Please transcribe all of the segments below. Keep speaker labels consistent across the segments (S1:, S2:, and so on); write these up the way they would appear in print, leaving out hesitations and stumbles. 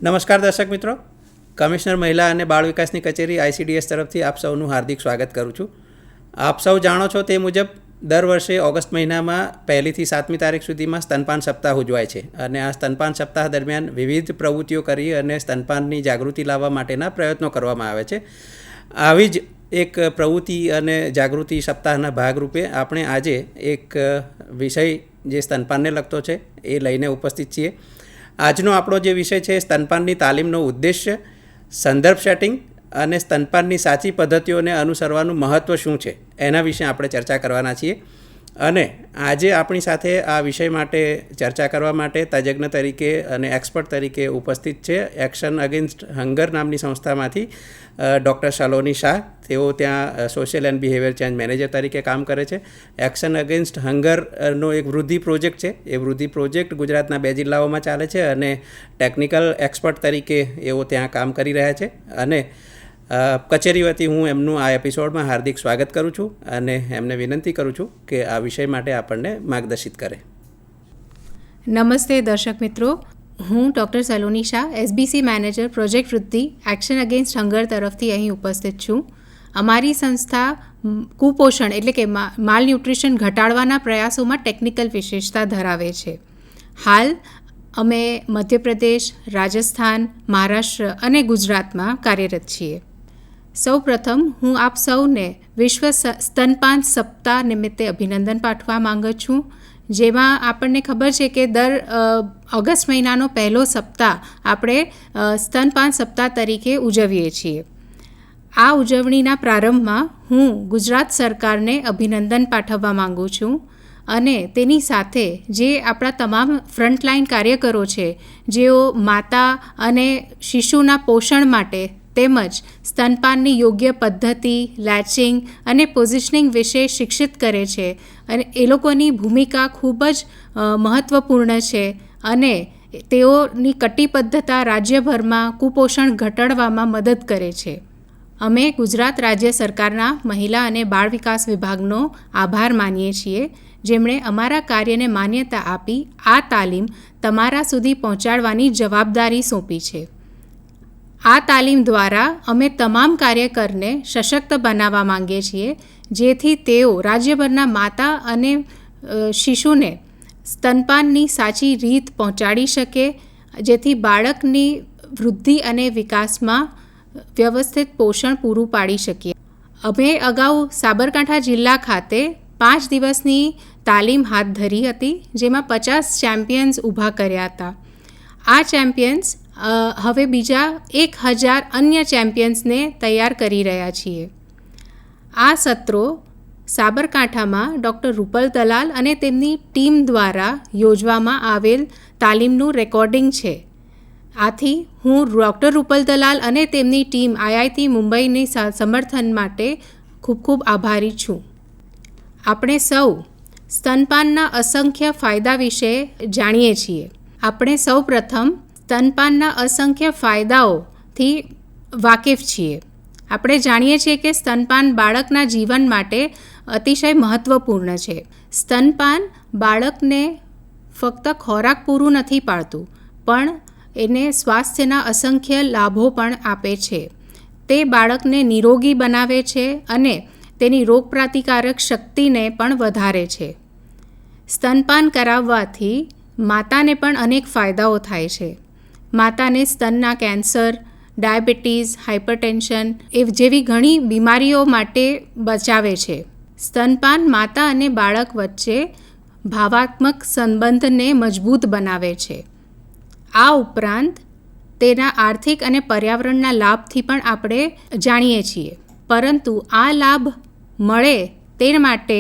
S1: નમસ્કાર દર્શક મિત્રો, કમિશનર મહિલા અને બાળ વિકાસની કચેરી ICDS તરફથી આપ સૌનું હાર્દિક સ્વાગત કરું છું. આપ સૌ જાણો છો તે મુજબ દર વર્ષે ઓગસ્ટ મહિનામાં 1લી થી 7મી તારીખ સુધીમાં સ્તનપાન સપ્તાહ ઉજવાય છે અને આ સ્તનપાન સપ્તાહ દરમિયાન વિવિધ પ્રવૃત્તિઓ કરી અને સ્તનપાનની જાગૃતિ લાવવા માટેના પ્રયત્નો કરવામાં આવે છે. આવી જ એક પ્રવૃત્તિ અને જાગૃતિ સપ્તાહના ભાગરૂપે આપણે આજે એક વિષય જે સ્તનપાનને લગતો છે એ લઈને ઉપસ્થિત છીએ. આજનો આપણો જે વિષય છે સ્તનપાનની તાલીમનો ઉદ્દેશ્ય, સંદર્ભ સેટિંગ અને સ્તનપાનની સાચી પદ્ધતિઓને અનુસરવાનું મહત્ત્વ શું છે એના વિશે આપણે ચર્ચા કરવાના છીએ. અને આજે આપણી સાથે આ વિષય માટે ચર્ચા કરવા માટે તજજ્ઞ તરીકે અને એક્સપર્ટ તરીકે ઉપસ્થિત છે એક્શન અગેન્સ્ટ હંગર નામની સંસ્થામાંથી ડૉક્ટર સલોની શાહ. તેઓ ત્યાં social and behaviour change manager તરીકે કામ કરે છે. એક્શન અગેન્સ્ટ હંગરનો એક વૃદ્ધિ પ્રોજેક્ટ છે. એ વૃદ્ધિ પ્રોજેક્ટ ગુજરાતના 2 જિલ્લાઓમાં ચાલે છે અને ટેકનિકલ એક્સપર્ટ તરીકે એઓ ત્યાં કામ કરી રહ્યા છે. અને કચેરી વતી હું એમનું આ એપિસોડમાં હાર્દિક સ્વાગત કરું છું અને એમને વિનંતી કરું છું કે આ વિષય માટે આપણને માર્ગદર્શિત કરે.
S2: નમસ્તે દર્શક મિત્રો, હું doctor Saloni Shah, SBC manager project વૃદ્ધિ એક્શન અગેન્સ્ટ હંગર તરફથી અહીં ઉપસ્થિત છું. અમારી સંસ્થા કુપોષણ એટલે કે માલ ન્યુટ્રિશન ઘટાડવાના પ્રયાસોમાં ટેકનિકલ વિશેષતા ધરાવે છે. હાલ અમે મધ્યપ્રદેશ, રાજસ્થાન, મહારાષ્ટ્ર અને ગુજરાતમાં કાર્યરત છીએ. સૌ પ્રથમ હું આપ સૌને વિશ્વ સ્તનપાન સપ્તાહ નિમિત્તે અભિનંદન પાઠવવા માંગુ છું, જેમાં આપણને ખબર છે કે દર ઓગસ્ટ મહિનાનો પહેલો સપ્તાહ આપણે સ્તનપાન સપ્તાહ તરીકે ઉજવીએ છીએ. આ ઉજવણીના પ્રારંભમાં હું ગુજરાત સરકારને અભિનંદન પાઠવવા માંગુ છું અને તેની સાથે જે આપણા તમામ ફ્રન્ટલાઇન કાર્યકરો છે જેઓ માતા અને શિશુના પોષણ માટે તેમજ સ્તનપાનની યોગ્ય પદ્ધતિ, લેચિંગ અને પોઝિશનિંગ વિશે શિક્ષિત કરે છે અને એ લોકોની ભૂમિકા ખૂબ જ મહત્ત્વપૂર્ણ છે અને તેઓની કટિબદ્ધતા રાજ્યભરમાં કુપોષણ ઘટાડવામાં મદદ કરે છે. અમે ગુજરાત રાજ્ય સરકારના મહિલા અને બાળ વિકાસ વિભાગનો આભાર માનીએ છીએ, જેમણે અમારા કાર્યને માન્યતા આપી આ તાલીમ તમારા સુધી પહોંચાડવાની જવાબદારી સોંપી છે. આ તાલીમ દ્વારા અમે તમામ કાર્યકરને સશક્ત બનાવવા માંગીએ છીએ, જેથી તેઓ રાજ્યભરના માતા અને શિશુને સ્તનપાનની સાચી રીત પહોંચાડી શકે, જેથી બાળકની વૃદ્ધિ અને વિકાસમાં વ્યવસ્થિત પોષણ પૂરું પાડી શકીએ. અમે અગાઉ સાબરકાંઠા જિલ્લા ખાતે 5 દિવસની તાલીમ હાથ ધરી હતી, જેમાં 50 ચેમ્પિયન્સ ઊભા કર્યા હતા. આ ચેમ્પિયન્સ હવે બીજા 1000 અન્ય ચેમ્પિયન્સને તૈયાર કરી રહ્યા છીએ. આ સત્રો સાબરકાંઠામાં ડૉક્ટર રૂપલ દલાલ અને તેમની ટીમ દ્વારા યોજવામાં આવેલ તાલીમનું રેકોર્ડિંગ છે. આથી હું ડૉક્ટર રૂપલ દલાલ અને તેમની ટીમ IIT મુંબઈની સમર્થન માટે ખૂબ ખૂબ આભારી છું. આપણે સૌ સ્તનપાનના અસંખ્ય ફાયદા વિશે જાણીએ છીએ. આપણે સૌ પ્રથમ સ્તનપાનના અસંખ્ય ફાયદાઓથી વાકેફ છીએ. આપણે જાણીએ છીએ કે સ્તનપાન બાળકના જીવન માટે અતિશય મહત્ત્વપૂર્ણ છે. સ્તનપાન બાળકને ફક્ત ખોરાક પૂરું નથી પાડતું, પણ એને સ્વાસ્થ્યના અસંખ્ય લાભો પણ આપે છે. તે બાળકને નિરોગી બનાવે છે અને તેની રોગપ્રતિકારક શક્તિને પણ વધારે છે. સ્તનપાન કરાવવાથી માતાને પણ અનેક ફાયદાઓ થાય છે. માતાને સ્તનના કેન્સર, ડાયાબિટીસ, હાઇપરટેન્શન જેવી ઘણી બીમારીઓ માટે બચાવે છે. સ્તનપાન માતા અને બાળક વચ્ચે ભાવનાત્મક સંબંધને મજબૂત બનાવે છે. આ ઉપરાંત તેના આર્થિક અને પર્યાવરણના લાભથી પણ આપણે જાણીએ છીએ. પરંતુ આ લાભ મળે તે માટે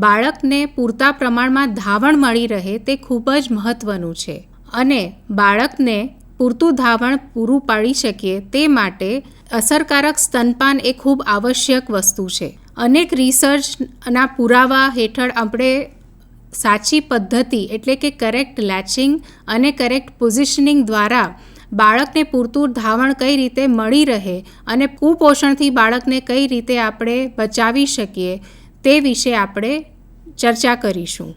S2: બાળકને પૂરતા પ્રમાણમાં ધાવણ મળી રહે તે ખૂબ જ મહત્ત્વનું છે અને બાળકને પૂરતું ધાવણ પૂરું પાડી શકીએ તે માટે અસરકારક સ્તનપાન એ ખૂબ આવશ્યક વસ્તુ છે. અનેક રિસર્ચના પુરાવા હેઠળ આપણે સાચી પદ્ધતિ એટલે કે કરેક્ટ લેચિંગ અને કરેક્ટ પોઝિશનિંગ દ્વારા બાળકને પૂરતું ધાવણ કઈ રીતે મળી રહે અને કુપોષણથી બાળકને કઈ રીતે આપણે બચાવી શકીએ તે વિશે આપણે ચર્ચા કરીશું.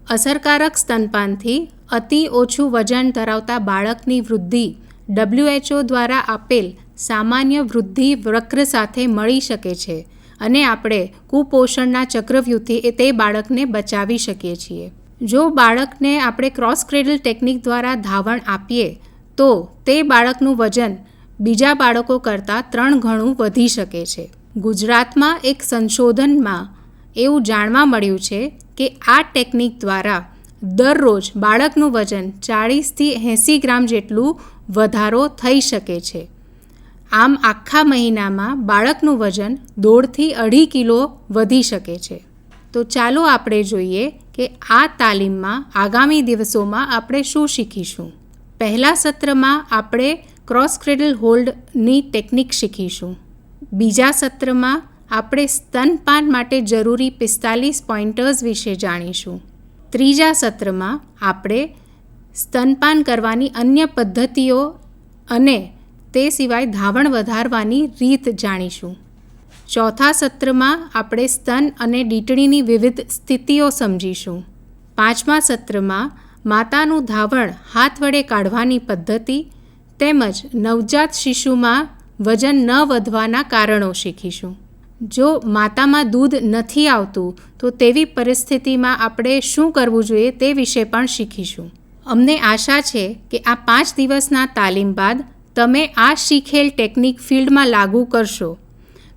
S2: અસરકારક સ્તનપાનથી અતિ ઓછું વજન ધરાવતા બાળકની વૃદ્ધિ WHO દ્વારા આપેલ સામાન્ય વૃદ્ધિ વક્ર સાથે મળી શકે છે અને આપણે કુપોષણના ચક્રવ્યૂહથી તે બાળકને બચાવી શકીએ છીએ. જો બાળકને આપણે ક્રોસ ક્રેડલ ટેકનિક દ્વારા ધાવણ આપીએ તો તે બાળકનું વજન બીજા બાળકો કરતાં 3 ગણું વધી શકે છે. ગુજરાતમાં એક સંશોધનમાં એવું જાણવા મળ્યું છે કે આ ટેકનિક દ્વારા દરરોજ બાળકનું વજન 40થી 80 ગ્રામ જેટલું વધારો થઈ શકે છે. આમ આખા મહિનામાં બાળકનું વજન 1.5થી 2.5 કિલો વધી શકે છે. તો ચાલો આપણે જોઈએ કે આ તાલીમમાં આગામી દિવસોમાં આપણે શું શીખીશું. પહેલા સત્રમાં આપણે ક્રોસ ક્રેડલ હોલ્ડની ટેકનિક શીખીશું. બીજા સત્રમાં આપણે સ્તનપાન માટે જરૂરી 45 પોઈન્ટર્સ વિશે જાણીશું. ત્રીજા સત્રમાં આપણે સ્તનપાન કરવાની અન્ય પદ્ધતિઓ અને તે સિવાય ધાવણ વધારવાની રીત જાણીશું. ચોથા સત્રમાં આપણે સ્તન અને ડીટણીની વિવિધ સ્થિતિઓ સમજીશું. પાંચમા સત્રમાં માતાનું ધાવણ હાથ વડે કાઢવાની પદ્ધતિ તેમજ નવજાત શિશુમાં વજન ન વધવાના કારણો શીખીશું. જો માતામાં દૂધ નથી આવતું તો તેવી પરિસ્થિતિમાં આપણે શું કરવું જોઈએ તે વિશે પણ શીખીશું. અમને આશા છે કે આ 5 દિવસના તાલીમ બાદ તમે આ શીખેલ ટેકનિક ફિલ્ડમાં લાગુ કરશો,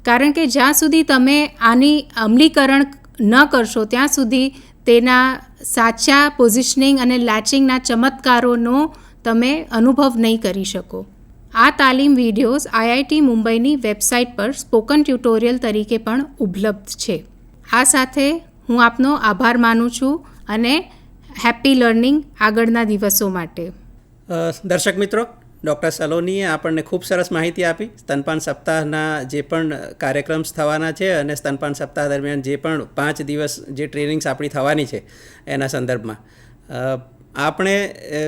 S2: કારણ કે જ્યાં સુધી તમે આની અમલીકરણ ન કરશો ત્યાં સુધી તેના સાચા પોઝિશનિંગ અને લેચિંગના ચમત્કારોનો તમે અનુભવ નહીં કરી શકો. આ તાલીમ વિડીયોઝ IIT મુંબઈની વેબસાઇટ પર સ્પોકન ટ્યુટોરિયલ તરીકે પણ ઉપલબ્ધ છે. આ સાથે હું આપનો આભાર માનું છું અને હેપી લર્નિંગ આગળના દિવસો માટે.
S1: દર્શક મિત્રો, ડૉક્ટર સલોનીએ આપણને ખૂબ સરસ માહિતી આપી સ્તનપાન સપ્તાહના જે પણ કાર્યક્રમ થવાના છે અને સ્તનપાન સપ્તાહ દરમિયાન જે પણ 5 દિવસ જે ટ્રેનિંગ્સ આપણી થવાની છે એના સંદર્ભમાં. આપણે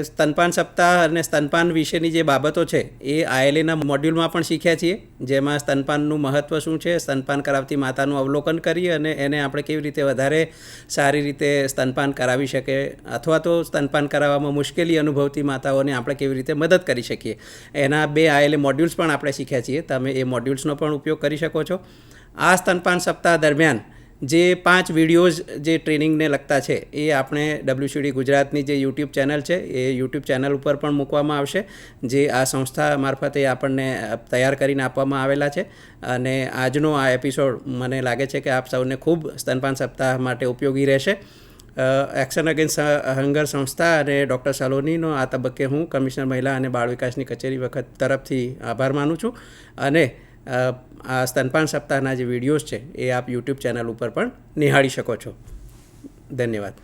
S1: સ્તનપાન સપ્તાહ અને સ્તનપાન વિશેની જે બાબતો છે એ ILAના મોડ્યુલમાં પણ શીખ્યા છીએ, જેમાં સ્તનપાનનું મહત્ત્વ શું છે, સ્તનપાન કરાવતી માતાનું અવલોકન કરી અને એને આપણે કેવી રીતે વધારે સારી રીતે સ્તનપાન કરાવી શકે અથવા તો સ્તનપાન કરાવવામાં મુશ્કેલી અનુભવતી માતાઓને આપણે કેવી રીતે મદદ કરી શકીએ. એના 2 ILA મોડ્યુલ્સ પણ આપણે શીખ્યા છીએ. તમે એ મોડ્યુલ્સનો પણ ઉપયોગ કરી શકો છો. આ સ્તનપાન સપ્તાહ દરમિયાન જે 5 વિડીયોઝ જે ટ્રેનિંગને લગતા છે એ આપણે WCD ગુજરાતની જે YouTube ચેનલ છે એ YouTube ચેનલ ઉપર પણ મૂકવામાં આવશે, જે આ સંસ્થા મારફતે આપણને તૈયાર કરીને આપવામાં આવેલા છે. અને આજનો આ એપિસોડ મને લાગે છે કે આપ સૌને ખૂબ સ્તનપાન સપ્તાહ માટે ઉપયોગી રહેશે. એક્શન અગેન્સ્ટ હંગર સંસ્થા અને ડૉક્ટર સલોનીનો આ તબક્કે હું કમિશનર મહિલા અને બાળ વિકાસની કચેરી વખત તરફથી આભાર માનું છું. અને આ સ્તનપાન સપ્તાહના જે વિડીયોઝ છે એ આપ YouTube ચેનલ ઉપર પણ નિહાળી શકો છો. ધન્યવાદ.